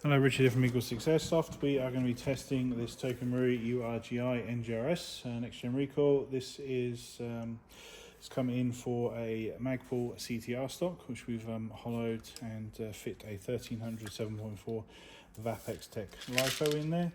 Hello, Richard here from EagleSix Airsoft. We are going to be testing this TM M4 URGI NGRS next gen recoil. This is it's come in for a Magpul CTR stock, which we've hollowed and fit a 1300 7.4 Vapex Tech Lipo in there.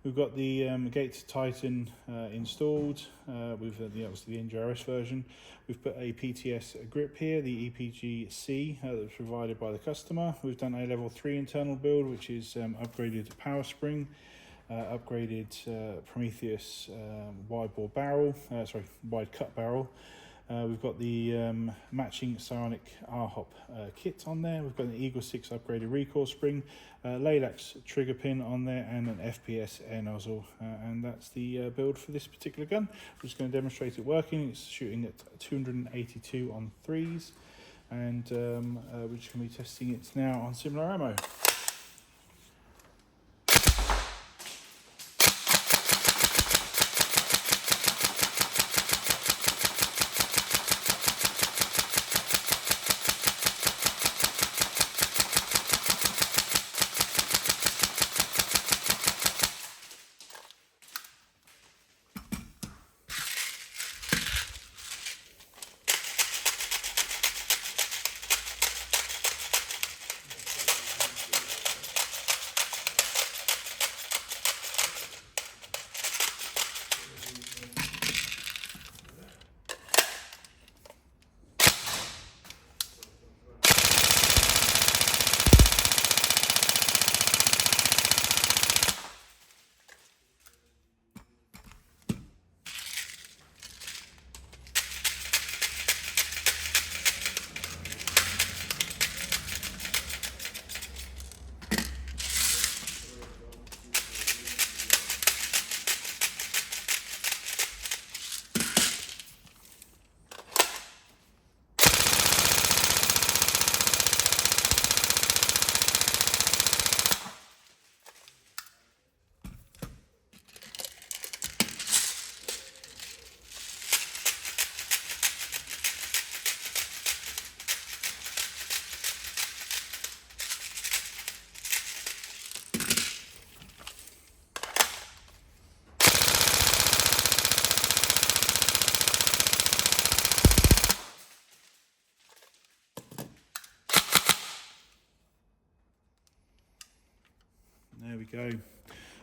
We've got the Gate Titan installed with obviously the NGRS version. We've put a FPS grip here, the EPG-C that's provided by the customer. We've done a level 3 internal build, which is upgraded power spring, upgraded Prometheus wide cut barrel. We've got the matching Psionic R hop kit on there. We've got an EagleSix upgraded recoil spring, Laylax Trigger Pin on there, and an FPS Air Nozzle. And that's the build for this particular gun. We're just going to demonstrate it working. It's shooting at 282 on 3s, and we're just going to be testing it now on similar ammo. There we go.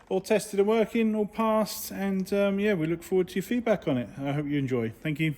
All tested and working, all passed, and yeah, we look forward to your feedback on it. I hope you enjoy. Thank you.